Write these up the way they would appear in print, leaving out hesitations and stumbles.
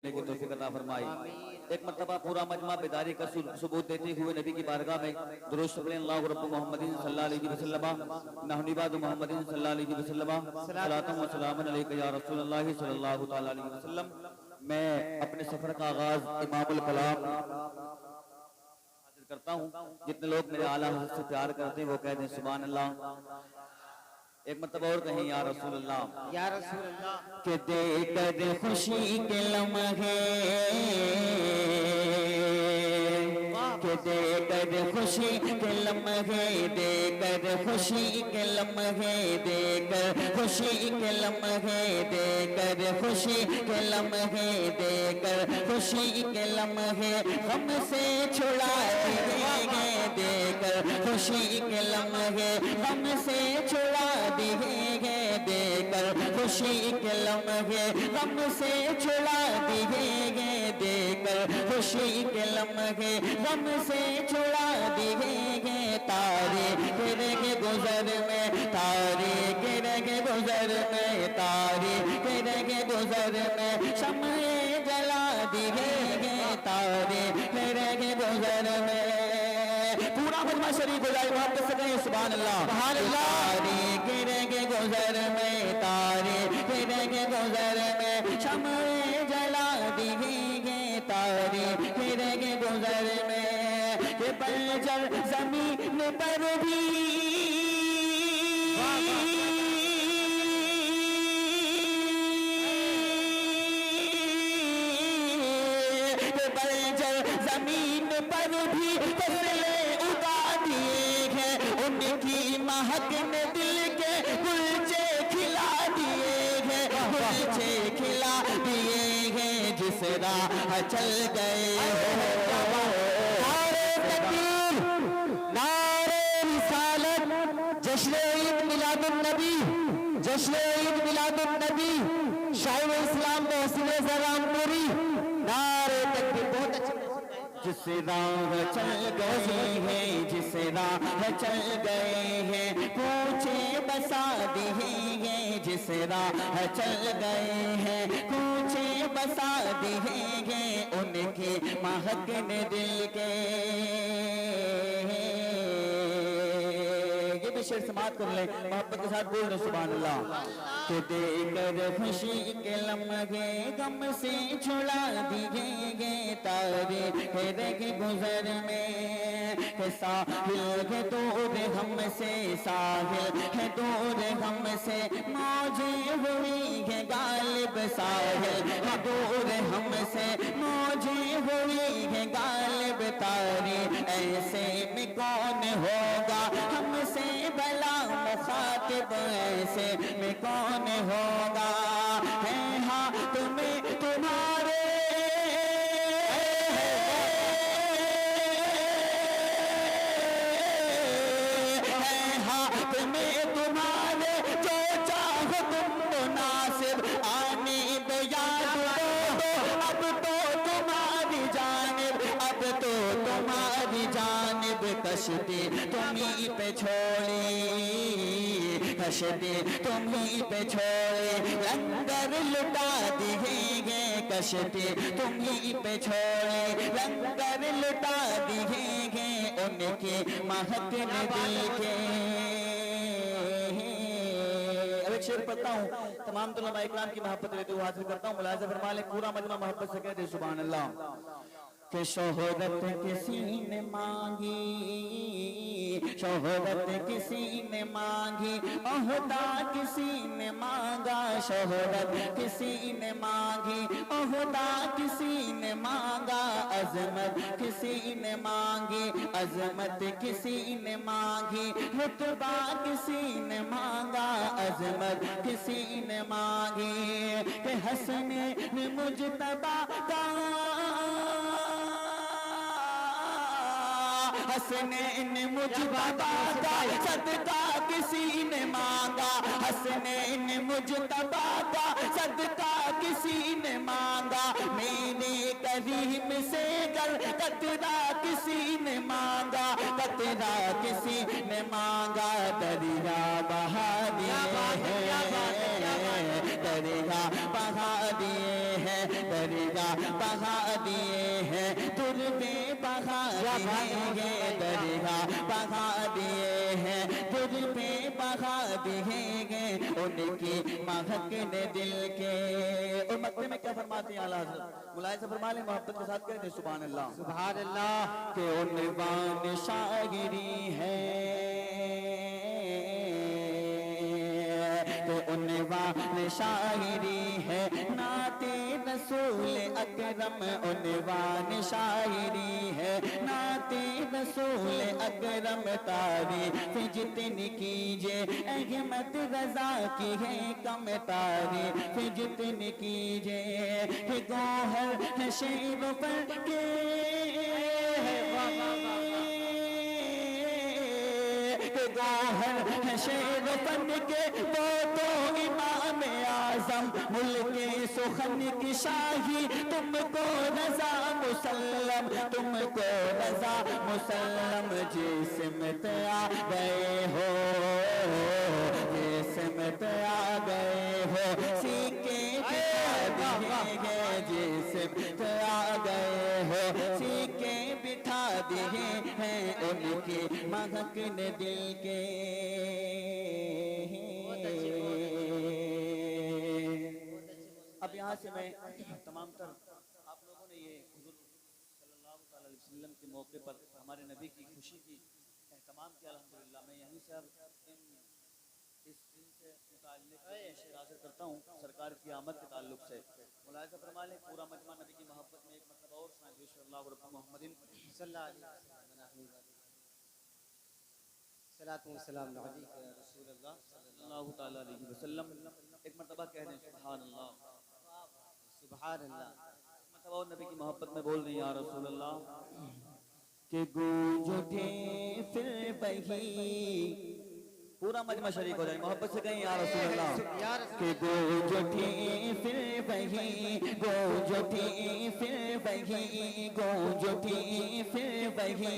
की तौफीक अता फरमाई। एक मर्तबा पूरा मजमा बेदारी का सबूत देते हुए नबी की बारगाह में दुरूद पढ़ें अल्लाहु रब्बु मुहम्मदिन सल्लल्लाहु अलैहि वसल्लम नहनी बाद मुहम्मदिन सल्लल्लाहु अलैहि वसल्लम सलातन व सलामन अलैका या रसूलल्लाह सल्लल्लाहु तआला अलैहि वसल्लम। मैं अपने सफर का आगाज इमामुल कलाम हाजिर करता हूँ। जितने लोग मेरे आला हज़रत से प्यार करते हैं वो कहते हैं सुभान अल्लाह। एक मतलब और कहें या रसूल अल्लाह, या रसूल अल्लाह। के देकर खुशी के लम्हे, के देकर खुशी के लम्हे, देकर खुशी के लम्हे, देकर खुशी के लम्हे, देकर खुशी के लम्हे, देकर खुशी के लम्हे हम से छुड़ा देंगे, देकर खुशी के लम्हे हम से छुड़ा देंगे, देकर खुशी के लम्हे हम से छुड़ा देंगे, देकर खुशी के लम्हे हम से छुड़ा देंगे। तारे गिरेंगे गुजर में, तारे गिरेंगे गुजर में, तारे गिरेंगे गुजर में शम्मे जला देंगे, तारे गिरेंगे गुजर में। पूरा मजमा शरीफ हो जाए मोहब्बत से कहें सुभान अल्लाह, सुभान अल्लाह। तारे गिरेंगे गुजर में, तारे गिरेंगे गुजर में शम्मे जला देंगे, तारे गिरेंगे गुजर में। ये बंजर जमीन पर भी जमीन पर भी फसले उगा दिए हैं, उनकी महक ने दिल के गुलचे खिला दिए हैं, गुलचे खिला दिए हैं जिस राह चल गए हो। नारे तकबीर, नारे रिसालत, जश्न ईद मिलादुन नबी, जश्न ईद मिलादुन नबी, शाहीन इस्लाम मोहसिन ज़रानपुरी। नारे तकबीर, बहुत अच्छे। जिस राह चल गए हैं, जिस राह चल गए हैं पूछे बसा दिए, जिस राह चल गए हैं पूछे बसा दिए, उनके महक ने दिल के। ये भी शेर समाप्त कर ले, मोहब्बत के साथ बोल रहे सुभान अल्लाह। के देकर खुशी के लम्हे गम से छुड़ा दिए, तारे के गुजर में साहिल है दूर हमसे, साहिल है दूर हमसे मौजें हुई है गालिब, साहिल है दूर हमसे मौजें हुई है गालिब। तारे ऐसे में कौन होगा हमसे भला मुखातिब, ऐसे में कौन होगा है हाँ तुम्हें तुम्हारे कश्ती तुम्हीं पे छोड़ी, कश्ती तुम्हीं पे छोड़ी लंगर लुटा दिए, कश्ती तुम्हीं पे छोड़ी लंगर लुटा दिए, उनके महक ने दिल के। अब एक शेर पढ़ता हूँ, तमाम उलमा इकराम की मोहब्बत लेते हुए हाजिर करता हूँ। मुलाहिज़ा फरमा लें, पूरा मजमा मोहब्बत से कहते सुभान अल्लाह। कि शोहरत किसी ने मांगी, शोहरत किसी ने मांगी, ओहदा किसी ने मांगा, शोहरत किसी ने मांगी, ओहदा किसी ने मांगा, अजमत किसी ने मांगी, अजमत किसी ने मांगी, रुतबा किसी ने मांगा, अजमत किसी ने मांगी। कि हसने मुजतबा का, हसनैन मुजतबा का सदका किसी ने मांगा, हसनैन मुजतबा का सदका किसी ने मांगा। मेरे करीम से गल कतरा किसी ने मांगा, कतरा किसी ने मांगा। दरिया बहा दिए हैं, दरिया बहा दिए हैं, दरिया बहा दिए हैं, दुर्दे बहा दिए, दरिया बहा दिए हैं, दुर्दे बहा दिए, उनकी महक ने दिल के। और मक्के में क्या फरमाते हैं आला हज़रत मुलायम से फरमा लें, मोहब्बत के साथ करें सुभान अल्लाह सुभान अल्लाह। के उन्वान शायरी है, के उन्वान शायरी है, नाते रसूल अकरम उन्वान शायरी है, नाते रसूल अकरम तारीफ जितनी कीजिए अहमद रजा की है कम, तारीफ जितनी कीजिए गौहर है शेर पर के, गौहर है शेर बन के, वो तो इमाम आजम मुल्के सुखन की शाही, तुमको रजा मुसल्लम, तुमको रजा मुसल्लम, जिस्मत आ गए हो, जिस्मत आ गए हो, सीके बिठा दिए, जिस्मत आ गए हो, सीके बिठा दिए हैं, उनकी महक ने दिल के। अब यहाँ से मैं तमाम तर आप लोगों ने ये हुज़ूर सल्लल्लाहु अलैहि वसल्लम के मौके पर हमारे नबी की खुशी की एहतमाम किया अल्हम्दुलिल्लाह। मैं यहीं से अब इस दिन से मुताल्लिक़ हासिल करता हूँ सरकार की आमद के ताल्लुक से। मुलाहिज़ा फरमा लें पूरा मजमा नबी की मोहब्बत में एक मरतबा और सल्लल्लाहु अलैहि मुहम्मदिन सल्लल्लाहु तआला अलैहि वसल्लम, एक मरतबा कह दें सुभान अल्लाह सुभान अल्लाह। मरतबा और नबी की मोहब्बत में बोल रही या रसूल अल्लाह के गूंज उठे फिर वही, पूरा मजमा शरीक हो जाए मोहब्बत से कहीं या रसूल अल्लाह के गूंज उठे फिर वही, गूंज उठे फिर वही, गूंज उठे फिर वही,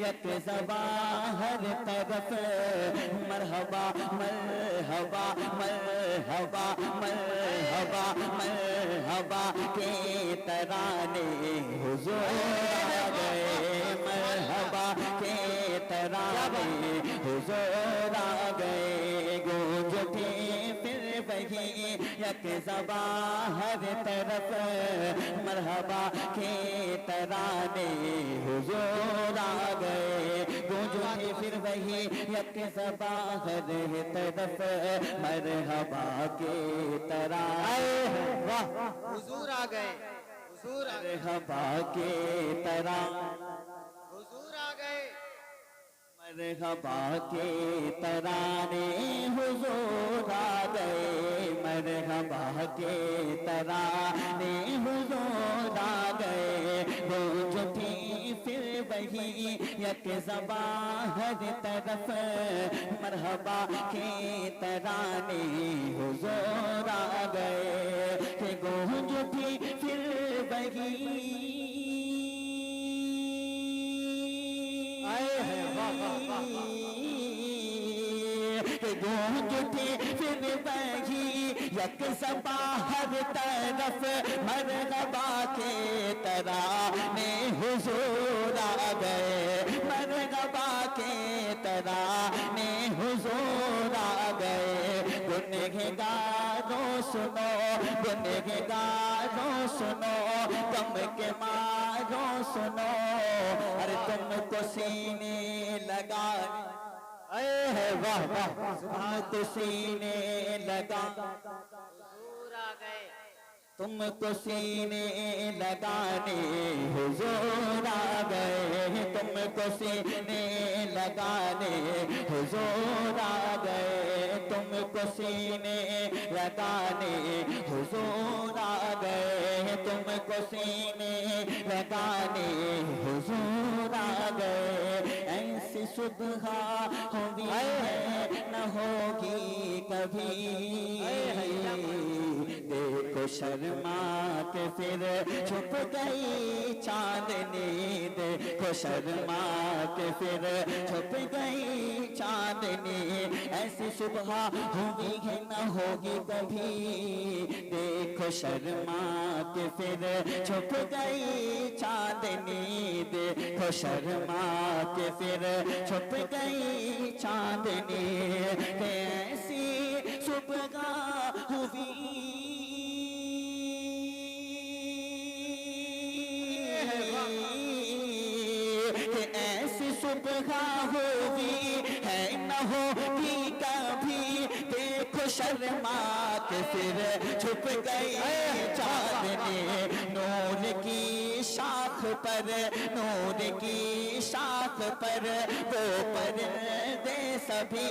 यक ज़बान हर तरफ मरहबा मरहबा मरहबा मरहबा मरहबा के तराने हुज़ूर आ गए, मरहबा के तराने हुज़ूर आ गए, गूंज उठे फिर वही, यक ज़बान हर तरफ मरहबा के तराने हुज़ूर आ गए, गूंज उठे फिर वही, यक ज़बान हर तरफ मरहबा के तराने हुजूर आ गए, हुजूर आ गए, मरहबा के तराने हुजूर आ गए, मरहबा के तराने हुज़ूर आ गए, मरहबा के तराने हुज़ूर आ गए, गूंज उठी फिर वही, यक ज़बान हर तरफ मरहबा के तराने हुज़ूर आ गए, कि गूंज उठी फिर वही, गूंज उठे फिर वही, यक ज़बान हर तरफ मरहबा के तराने हुज़ूर आ गए, मरहबा के तराने हुज़ूर आ गए, गुनहगारों सुनो, गुनहगारों सुनो, गम के मारों सुनो, अरे तुमको सीने लगा, वाह वाह तुमको सीने लगा, हुजूर आ गए, तुमको सीने लगाने हुज़ूर आ गए, तुमको सीने लगाने हुज़ूर आ गए, तुमको सीने लगाने हुज़ूर आ गए, तुमको सीने लगाने हुज़ूर आ गए, ऐसी सुबह हुई है न होगी कभी, देखो शर्मा के फिर छुप गई चांदनी, देखो शर्मा के फिर छुप गई चांदनी। ऐसी सुबह होगी है न होगी कभी, देखो शर्मा के फिर छुप गई चांदनी, देखो शर्मा के फिर छुप गई चांदनी। कैसी सुबह हुई ऐसी सुबह होगी है न होगी कभी, देखो शर्मा के फिर छुप गई चांदनी। नूर की शाख पर, नूर की शाख पर वो पर्दे सभी,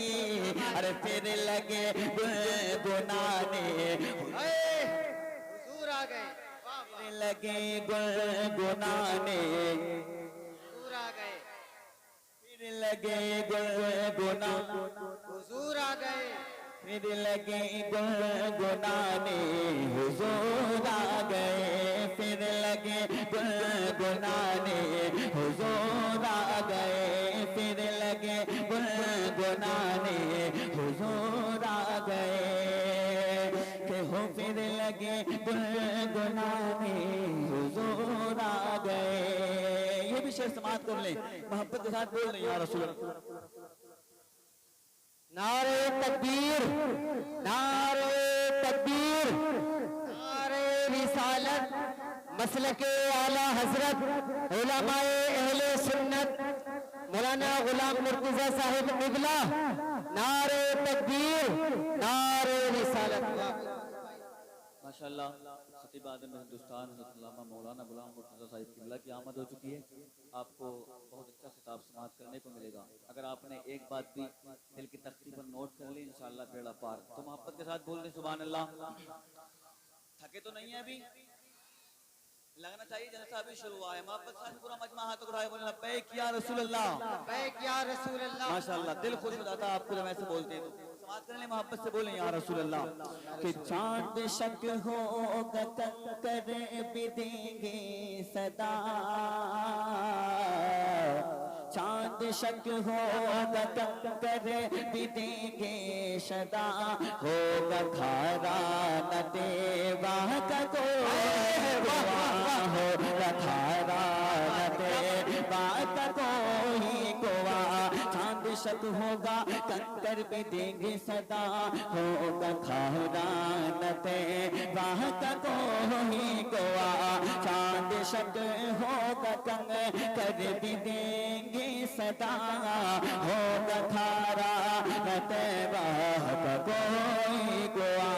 अरे फिर लगे गुनगुनाने, हुजूर आ गए, फिर लगे गुनगुनाने, हुजूर आ गए, फिर लगे गुनगुनाने, हुजूर आ गए, फिर लगे गुनगुनाने, हुजूर आ गए, फिर लगे गुनगुनाने, हुजूर आ गए, फिर लगे गुनगुनाने, हुजूर आ गए, के हो फिर लगे गुनगुनाने, हुजूर आ गए। ये भी शेर समाप्त कर लें, मोहब्बत के साथ बोल रहे या रसूल अल्लाह। नारे तकबीर, नारे तकबीर, नारे रिसालत, मसलके आला हजरत उलमाए अहले सुन्नत मौलाना गुलाम मुर्तजा साहिब निगला। नारे तकबीर, नारे रिसालत। माशाअल्लाह खतीब आदम हिंदुस्तान हज़रत मौलाना गुलाम मुर्तज़ा साहिब किबला की आमद हो चुकी है। आपको बहुत अच्छा खिताब समात करने को मिलेगा अगर आपने एक बात भी दिल की तख्ती पर नोट कर ली, इंशाअल्लाह बेड़ा पार। तो मोहब्बत के साथ बोल दें सुभान अल्लाह। थके तो नहीं है अभी, लगना चाहिए जैसा अभी शुरू हुआ है। मोहब्बत के साथ पूरा मजमा हाथ उठाए बोले लब्बैक या रसूल अल्लाह, लब्बैक या रसूल अल्लाह। माशाअल्लाह दिल खुश हो जाता है आपको जब ऐसे बोलते हैं। तो समात कर ले, मोहब्बत से बोलें या रसूल अल्लाह। कि चांद शक होगा कंकर भी देंगे सदा, चांद शक होगा कंकर भी देंगे सदा, होगा खारा न देवा का कोई, होगा खारा न देवा का कोई गोवा। चांद शक होगा कंकर भी देंगे सदा, होगा खारा न देवा का कोई गोवा। चांद शक होगा कंकर भी देंगे सदा, होगा खारा न देवा का कोई गोवा।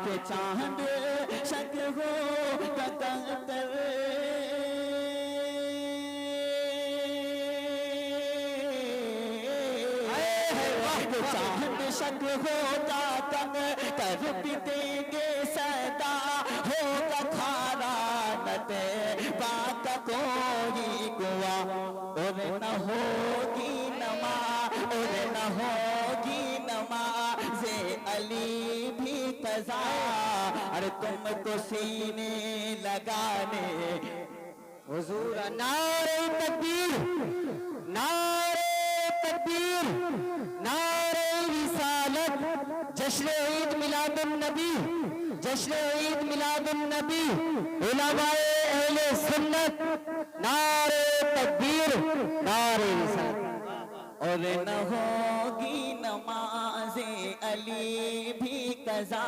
के चांद शक होगा कंकर चांद शक होगा कंकर भी देंगे सदा, होगा खारा न देवा का कोई गोवा। और न होगी नमा, और न होगी नमाज़े अली भी कज़ा, अरे तुमको सीने लगाने हुजूर। नारे तकबीर, नारे तकबीर, नारे रिसालत, जश्न ईद मिलादुन नबी, जश्न ईद मिलादुन नबी, उलमाए अहले सुन्नत। नारे तकबीर, नारे रिसालत। और न होगी नमाज़े अली भी कज़ा,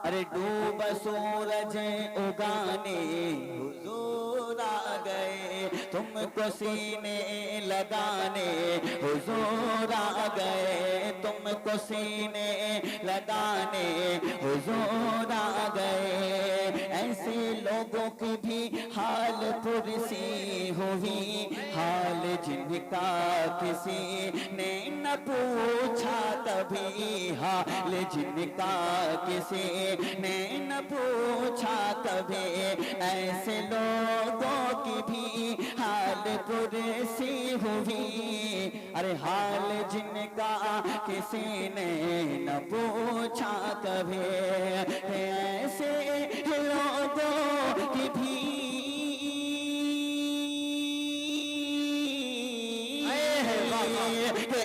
अरे डूब सूरज उगाने हुजूर आ गए, तुमको सीने लगाने हुजूर आ गए, तुमको सीने लगाने हुजूर आ गए। ऐसे लोगों की भी हाल पुरसी हुई, हाल जिनका किसी ने न पूछा कभी, हाल जिनका किसी ने न पूछा कभी। ऐसे लोगों की भी हाल पुरसी हुई, हुई, अरे हाल जिनका किसी ने न पूछा कभी, ऐसे लोगों की भी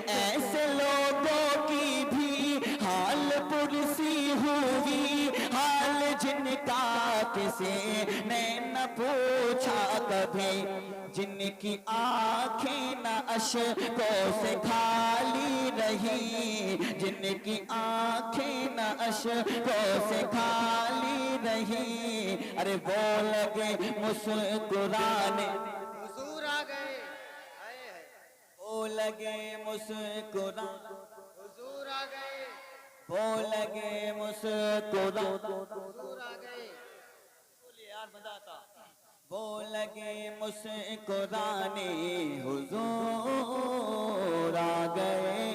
ऐसे लोगों की भी हाल पुरसी हुई, हाल जिनका किसी ने न पूछा कभी, जिनकी आंखें न अश्कों से खाली रही, जिनकी आंखें न अश्कों से खाली रही, अरे वो लगे मुस्कुराने, हुजूर आ गए। हाय हाय, वो लगे मुस्कुरा, हुजूर आ गए, वो लगे मुस्कुरा, हुजूर आ गए। बोलिए यार मजा आता, वो लगे मुस्कुराने हुजूर आ गए,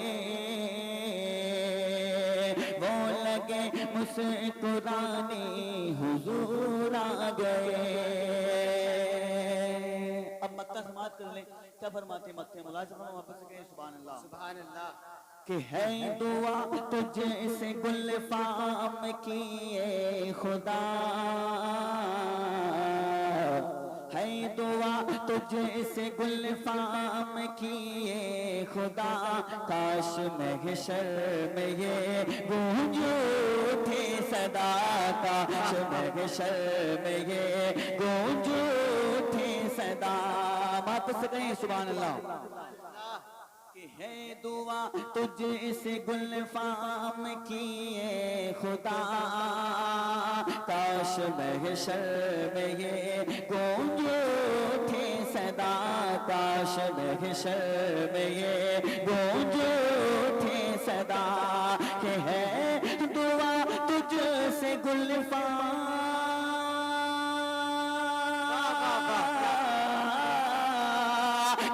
वो लगे मुस्कुराने हुजूर आ गए। अब मक्का समाप्त कर ले, क्या फरमाते मक्के मुलाज़िम वापस से कहें सुभान अल्लाह। सुभान अल्लाह। कि है दुआ तुझसे गुलफाम किए खुदा, है दुआ तुझसे गुलफाम किए खुदा, काश महशर में ये गूंज उठे सदा, काश महशर में ये गूंज उठे सदा। वापस कहें सुभान अल्लाह। कि है दुआ तुझसे गुलफाम किए खुदा, काश महशर में ये गूंज उठे सदा, काश महशर में ये गूंज उठे सदा, कि है दुआ तुझसे गुलफाम,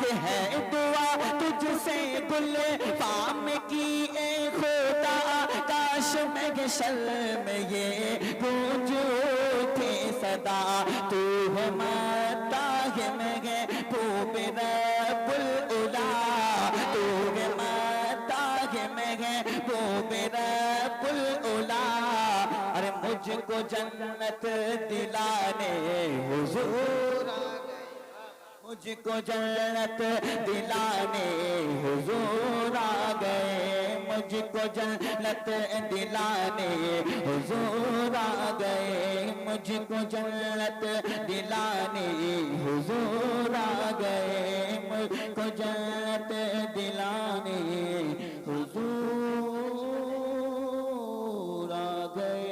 कि है दुआ तुझसे गुलफाम की ए खुदा, काश महशर में ये गूंज उठे सदा, तू है महताब महबूब रब्बुल उला, तू है महताब महबूब रब्बुल उला, अरे मुझको जन्नत दिलाने हुजूर, मुझको जन्नत दिलाने हुजूर आ गए, मुझको जन्नत दिलाने हुजूर आ गए, मुझको जन्नत दिलाने हुजूर आ गए, मुझको जन्नत दिलाने हुजूर आ गए।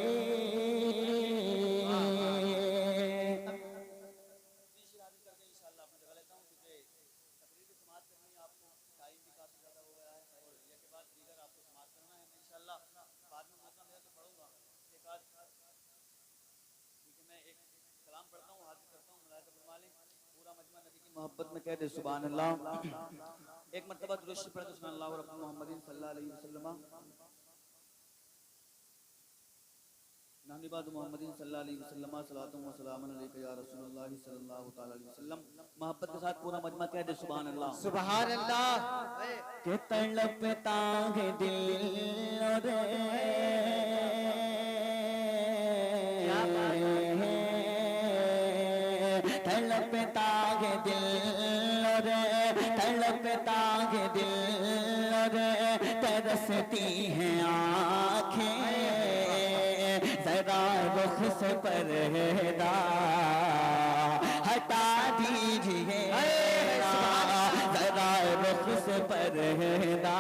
मोहब्बत में कह दे सुभान अल्लाह। एक मर्तबा दुरूद पढ़े तो सल्लल्लाहु अलैहि मुहम्मदिन सल्लल्लाहु अलैहि वसल्लम, नहनी बाद मुहम्मदिन सल्लल्लाहु अलैहि वसल्लम, सलातु व सलामुन अलैका या रसूलुल्लाह सल्लल्लाहु तआला अलैहि वसल्लम। मोहब्बत के साथ पूरा मजमा कह दे सुभान अल्लाह। सुभान अल्लाह। के तड़पता है दिल रे, तड़पता है दिल रे, तड़पता है दिल रे, तरसती हैं आँखें, जरा रुख से पर्दा हटा दीजिए, जरा रुख से पर्दा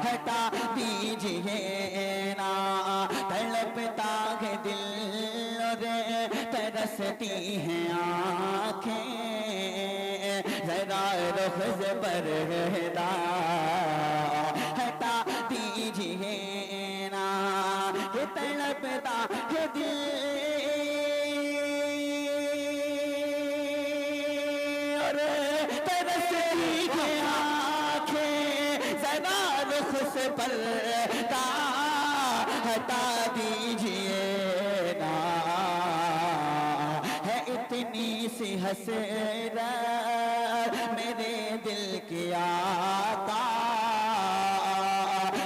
हटा दीजिए ना, तड़पता है दिल रे, तरसती हैं आँखें, जरा रुख से पर्दा हटा दीजिए ना, ये तड़पता है दिल रे, तरसती हैं आँखें, जरा रुख से पर्दा हटा दीजिए ना, है इतनी सी हसरत मेरे दिल की आका,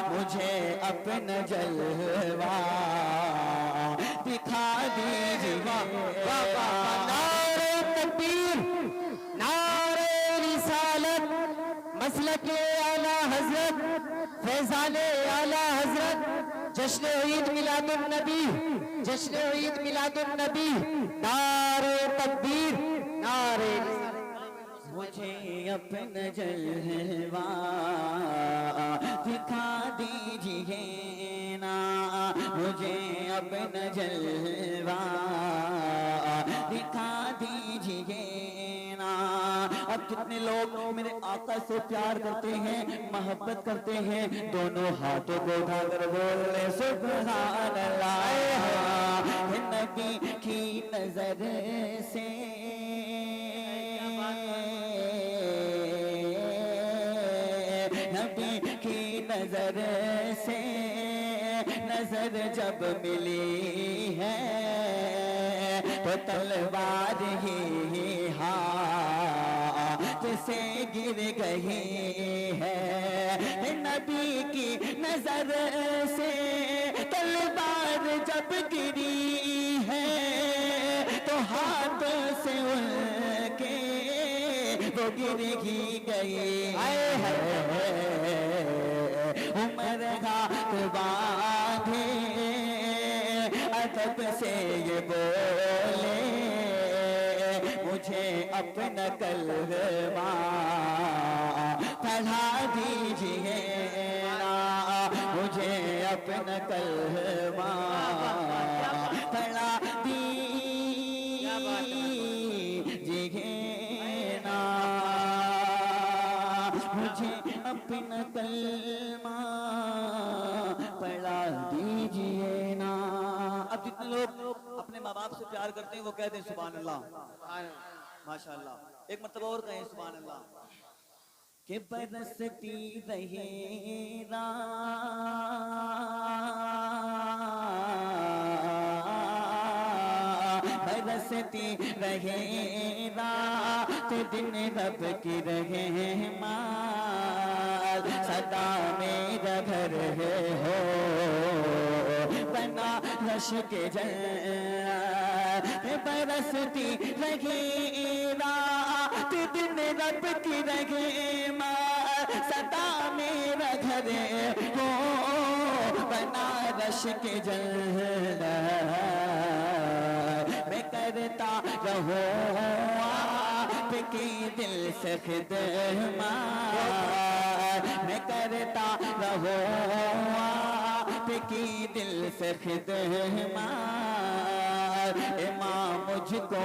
मुझे अपना जलवा दिखा दीजिए। नारे तकबीर, नारे रिसालत, मसलके आला हजरत, फैजाने आला हजरत, जश्न ईद मिलादुन नबी, जश्न ईद मिलादुन नबी। नारे तकबीर, नारे मुझे अपना जलवा दिखा दीजिए ना, मुझे अपना जलवा दिखा दीजिए ना। अब कितने लोग मेरे आका से प्यार करते हैं, मोहब्बत करते हैं, दोनों हाथों को उठाकर बोले सुभान अल्लाह। नबी की नजर से नबी की नजर से नजर जब मिली है तो तलवार ही हाथ से गिर गई है। नबी की नजर से तलवार जब गिरी है तो हाथ से उनके वो गिर ही गई है। उमर हाथ बांधे अदब से ये बोले, मुझे अपना कलमा पढ़ा दीजिए ना, मुझे अपना कलमा पढ़ा दीजिए ना, मुझे अपना कलमा पढ़ा दीजिए ना। अब जितने लोग अपने माँ बाप से प्यार करते हैं वो कहते हैं सुभान अल्लाह, माशाअल्लाह। एक मर्तबा और कहें सुभान अल्लाह। कि बरसती रहे बरसती रहे रात दिन रब की रहे माल, सदा मेरा घर हो बना रश के जल। बरसती रहे रात दिन रब की रहे माल, सदा मेरा घर हो बना रश के जल। मैं करता रहूं आपकी दिल से खिदमत, मैं करता रहूं आपकी दिल से खिदमत। इमाम मुझको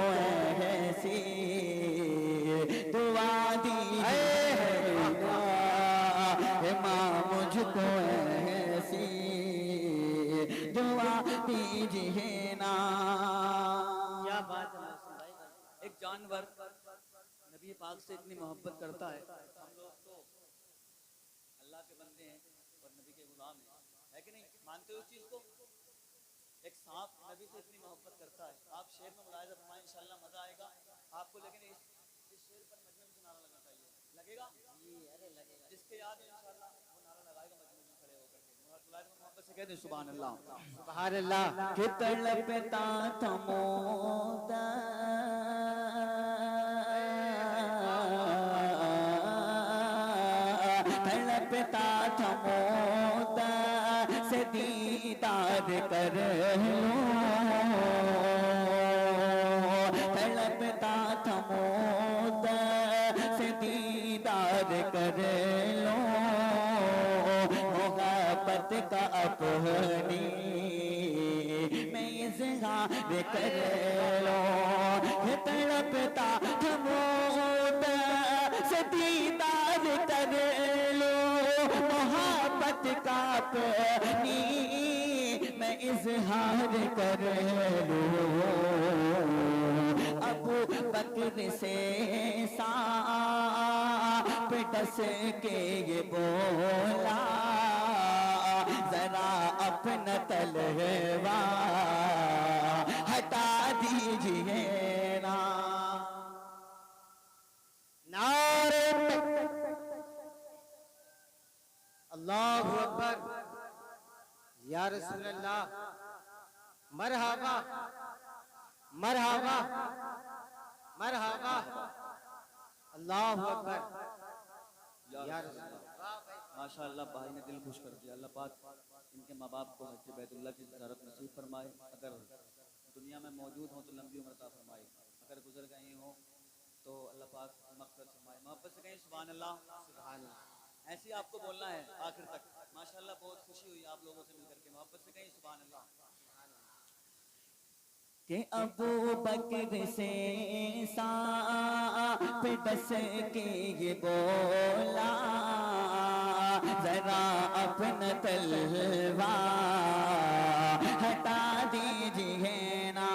ऐसी दुआ दीजिए, इमाम मुझको ऐसी दुआ दीजिए ना। क्या बात है। एक जानवर नबी पाक से इतनी मोहब्बत करता है, हम लोग तो अल्लाह के बंदे हैं और नबी के गुलाम हैं, है कि नहीं? मानते हो इस चीज को? एक सांप नबी से इतनी मोहब्बत करता है। आप शेर में मुलाहिजा फरमाएं, इंशाल्लाह मजा आएगा आपको। लेकिन इस शेर पर मजमे में नारा लगना चाहिए, लगेगा जी? अरे लगेगा। जिसके याद है इंशाल्लाह वो नारा लगाएगा मजमे में खड़े होकर के। मोहब्बत से कहते हैं सुभान अल्लाह, सुभान अल्लाह। कि तड़पता था मोदा तड़पता था मोदा से दीदार कर लो, तड़पता था मोदा से दीदार कर लो। मोहब्बत का अपनी मैं इज़हार कर लो। तड़पता था मोदा से दीदार कर लो, मोहब्बत का अपनी मैं इज़हार कर लो। अबू बकर से सांप डस के ये बोला, जरा अपना तलवार हटा दीजिए ना। अल्लाहु अकबर। या रसूल अल्लाह, मरहबा मरहबा मरहबा। अल्लाहु अकबर। या रसूल अल्लाह। माशाअल्लाह भाई ने दिल खुश कर दिया। अल्लाह पाक इनके माँ बाप को हज बैतुल्लाह की ज़ियारत नसीब फरमाए। अगर दुनिया में मौजूद हो तो लंबी उम्र अता फरमाए, अगर गुजर गए हो तो अल्लाह पाक मग़फ़िरत फरमाए। मोहब्बत से कहें सुभान अल्लाह। सुभान अल्लाह। ऐसे ही आपको बोलना है आखिर तक। माशाअल्लाह बहुत खुशी हुई आप लोगों से मिलकर के। मोहब्बत से कहें सुभान अल्लाह। कि अबू बकर से सांप डस के ये बोला, जरा अपना तलवार हटा दीजिए ना,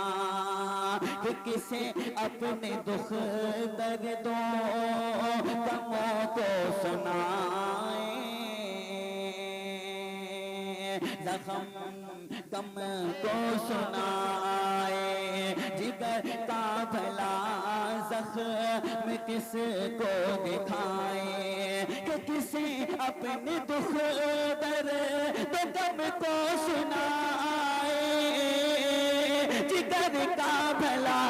कि किसे अपने दुख दर्दों गमों को सुनाए, जख्म गम को सुनाए, जिगर का भला जख्म किसको दिखाए, कि किसे अपने दुख दर्द गम को सुनाए, जिगर का भला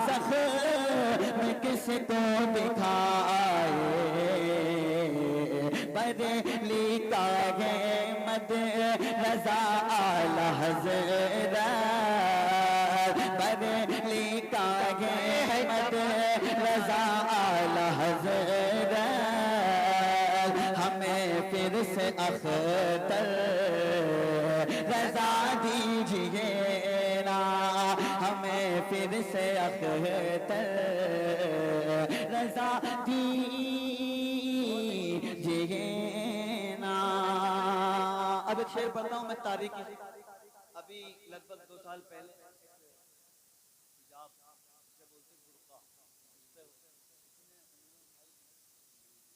जख्म किसको दिखाए। बरेली का है मद रजा आला हज़रत, बरेली का है मद रजा आला हज़रत, हमें फिर से अख्तर रजा दीजिए ना, हमें फिर से अख्तर रजा दीजिए ना। अब एक शेर पढ़ता हूँ मैं तारीख की। अभी लगभग 2 साल पहले हिजाब से बोलते बुर्का,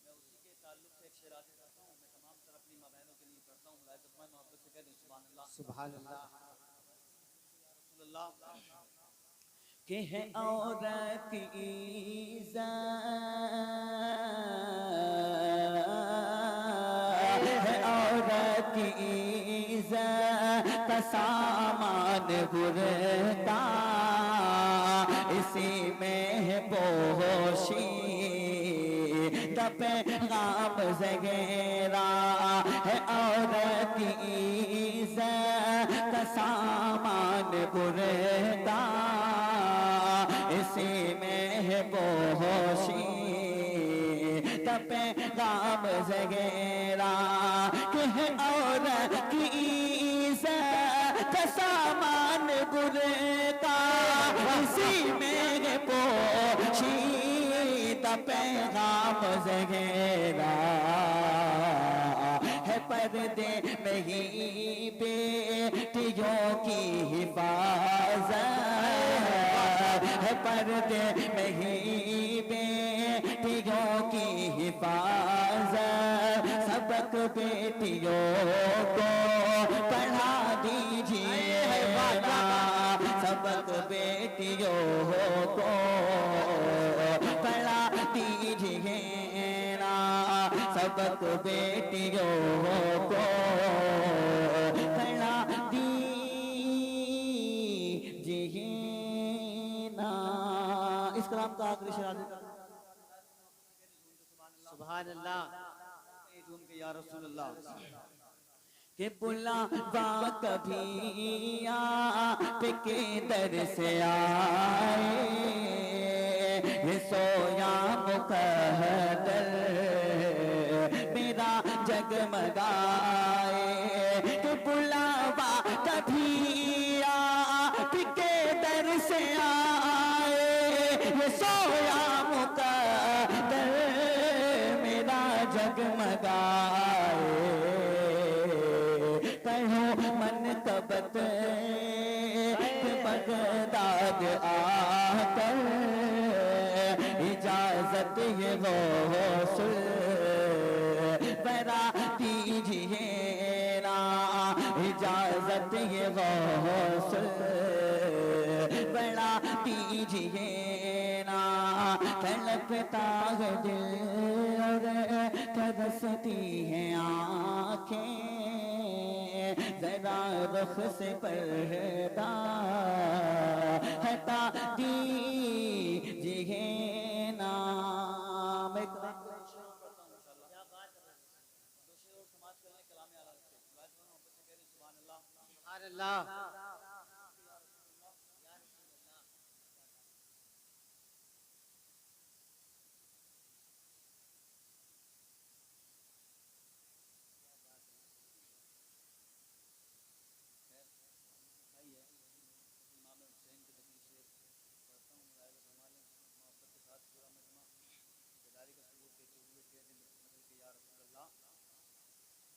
मैं उसी के ताल्लुक से एक शेर आज करता हूँ। मैं तमाम सर अपनी माँ बहनों के लिए पढ़ता हूँ। मुलाज़ फरमाएं, मोहब्बत से कह दें सुभान अल्लाह। सुभान अल्लाह। रसूलुल्लाह कि है औरत इज़्ज़त, है औरत इज़्ज़त का सामान गुरता, इसी में है पोशी पैगाम ज़गेरा, है औरत इज़्ज़त का सामान गुरता, इसी में है पोशी पैगाम ज़गेरा, कि है औरत की इज़्ज़त का सामान गुरता, इसी में है पोशी पैगाम ज़गेरा, है पर्दे में ही बेटियों की हिफाज़त, है पर्दे में ही बेटियों की हिफाज़त, सबक बेटियों को पढ़ा दीजिए ना, सबक बेटियों को पढ़ा दीजिए ना, सबक बेटियों को पढ़ा दीजिए ना। इस कलाम का आखिरी शेर सुभान अल्लाह। झूम के या रसूलुल्लाह। कि बुलावा कभी आपके दर से आए, ये सोया मुकद्दर मेरा जगमगाए, कि बुलावा कभी आपके दर से आए, ये सोया मुकद्दर मेरा जगमगाए। कहो मन कबत बगदाद आकर, इजाजत ये गौसुल बरा दीजिए ना, इजाजत ये गौसुल बड़ा दीजिए ना, तड़पता है दिल और तरसती हैं आँखें, जरा रुख से पर्दा हटा दीजिए नाम। अल्लाह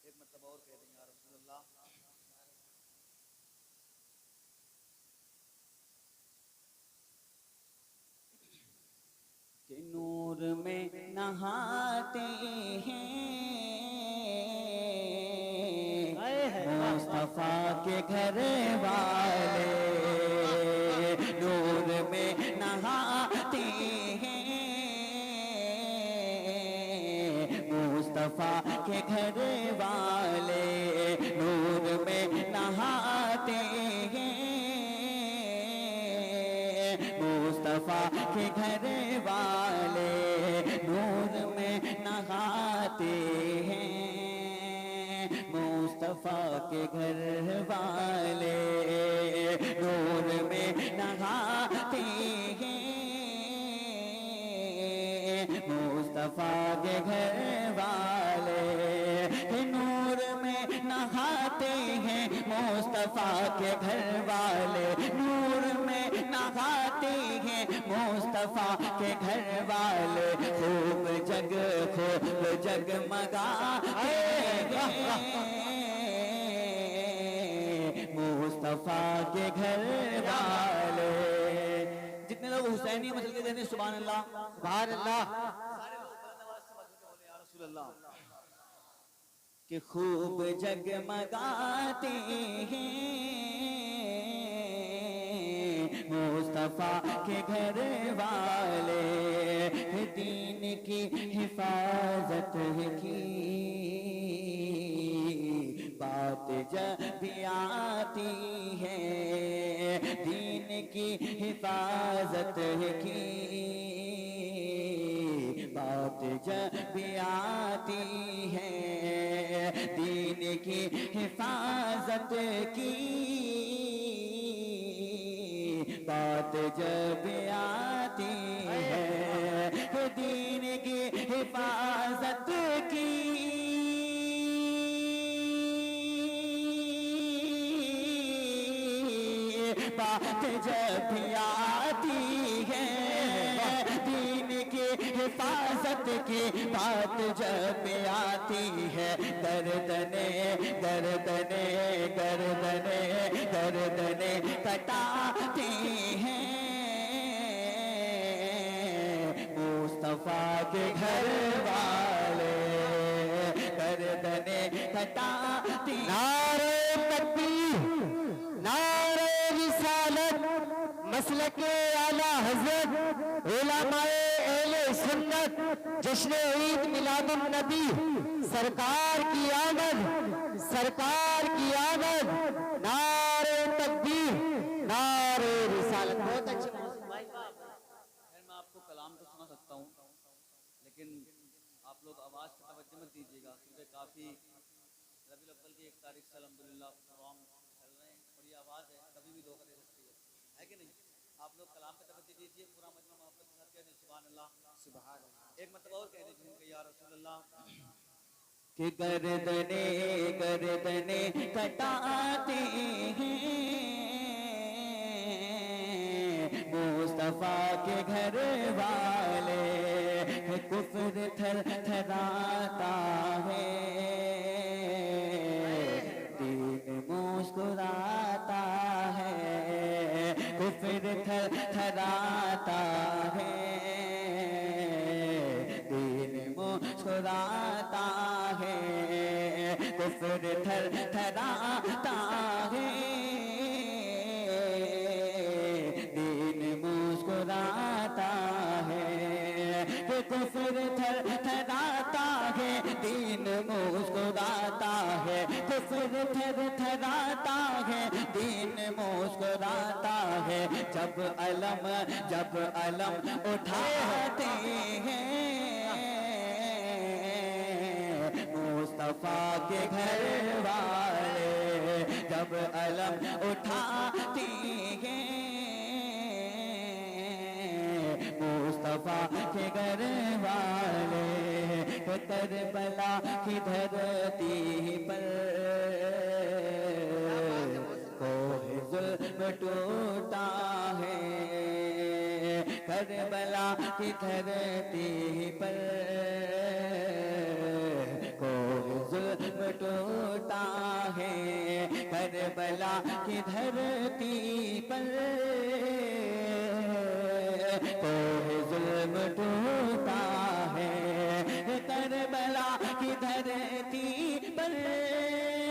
एक मतलब और कह दें या रसूल अल्लाह। कि नूर में नहाते हैं मुस्तफा के घर वाले, नूर में नहाते हैं मुस्तफा के घर वाले, नूर में नहाते हैं मुस्तफा के घर वाले, नूर में नहाते हैं मुस्तफा के घर वाले, नूर में नहाते हैं मुस्तफा के घर वाले, नूर में नहाते हैं मुस्तफा के घर वाले, नूर में नहाते हैं मुस्तफा के घर वाले, खूब जगमगाते हैं मुस्तफा के घर वाले। जितने लोग हुसैनी मसल के देते सुभान अल्लाह सुभान अल्लाह। कि खूब जगमगाते हैं मुस्तफा के घर वाले, दीन की हिफाजत की बात जब आती है, दीन की हिफाजत की बात जब आती है, दीन की हिफाजत की बात जब आती है, दीन की हिफाजत की बात जब आती है, दीन की हिफाजत की बात जब आती है, गर्दने गर्दने गर्दने गर्दने कटाते हैं मुस्तफा के घर वाले, गर्दने कटाते। नारे तकबीर, नारे रिसालत, मसलके आला हजरत, उलमाए अहले सुन्नत, जश्न ईद मिलादुन नबी, सरकार की आमद, सरकार की आमद, नारे तकबीर, नारे रिसालत। बहुत अच्छे भाई। खैर मैं आपको कलाम तो सुना सकता हूँ, लेकिन आप लोग आवाज़ की तवज्जो मत दीजिएगा, क्योंकि काफ़ी रबीउल अव्वल की 1 तारीख से अल्हम्दुलिल्लाह प्रोग्राम चल रहे हैं, बड़ी आवाज़ है, कभी भी धोखा दे सकती है कि नहीं। आप लोग कलाम पे तवज्जो दीजिए, पूरा मजमा मोहब्बत के साथ कह दें सुभान अल्लाह सुभान अल्लाह। एक मतलब और कह दीजिए कि या रसूल अल्लाह। कि गर्दने गर्दने कटाते हैं मुस्तफा के घर वाले, कुफ्र थर थराता है, दीन मुस्कुराता है, कुफ्र थर थराता है, दीन मुस्कुराता है, कुफ्र थर थराता है, दीन मुस्कुराता है, कुफ्र थर थराता है, दीन मुस्कुराता है, कुफ्र थर थराता है, दीन मुस्कुराता है, जब अलम उठाते हैं मुस्तफा के घर वाले, जब अलम उठाते हैं मुस्तफा के घर वाले, करबला की धरती पर कोई जुल्म टूटा है, करबला की धरती पर कोई जुल्म टूटा है, करबला की धरती पर कोई जुल्म टूटा है, करबला की धरती पर।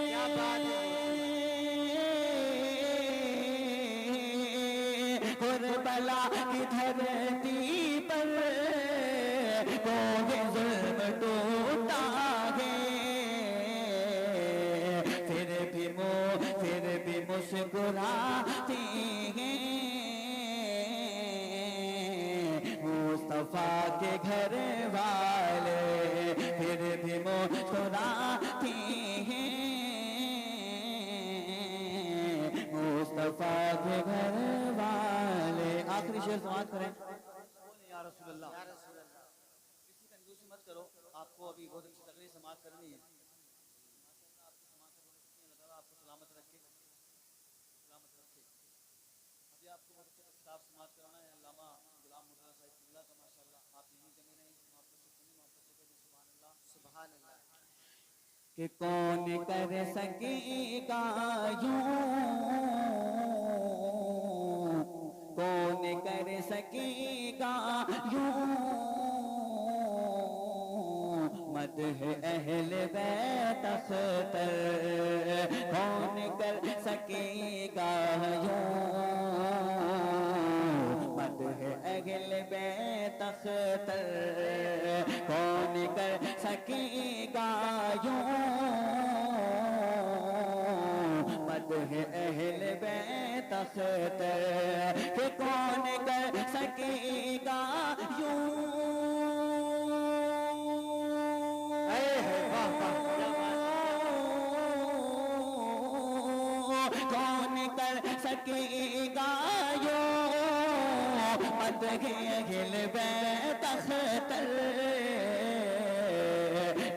क्या बात है, करबला की धरती पर कोई जुल्म टूटा है, फिर भी मुस्कुराते हैं मुस्तफा के घर वाले, फिर भी मुस्कुराते हैं मुस्तफा के घर वाले। आखिरी शेर समाप्त करें। या रसूल अल्लाह, किसी कंजूसी मत करो, आपको अभी बहुत अच्छी तकरीर समाप्त करनी है। आपको सलामत रखे, सलामत रखे। अभी आपको बहुत अच्छा किताब समाप्त कराना है, अल्लामा गुलाम मुर्तज़ा साहिब किबला का। माशाअल्लाह आप यहीं जमे रहें, मोहब्बत से सुनिए, मोहब्बत से कहिए सुभान अल्लाह, सुभान अल्लाह। कि कौन कर सकेगा यूं, कौन कर सकेगा यूं मदह अहले बैत अख्तर, कौन कर सकेगा यूं मदह अहले बैत अख्तर, कौन कर सकेगा यूं मदह अहले बैत अख्तर, कि कौन कर सकेगा यूं। कौन कर सकेगा यूं मदह अहले बैत अख्तर,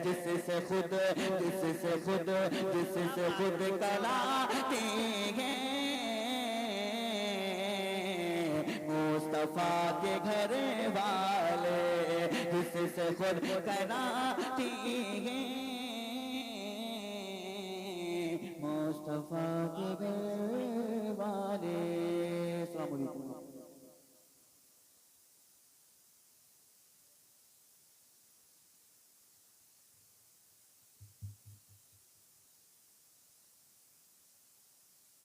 जिससे खुद कलाते हैं मुस्तफा के घर वाले, जिससे खुद कलाते हैं मुस्तफा के घर वाले। अस्सलाम वालेकुम।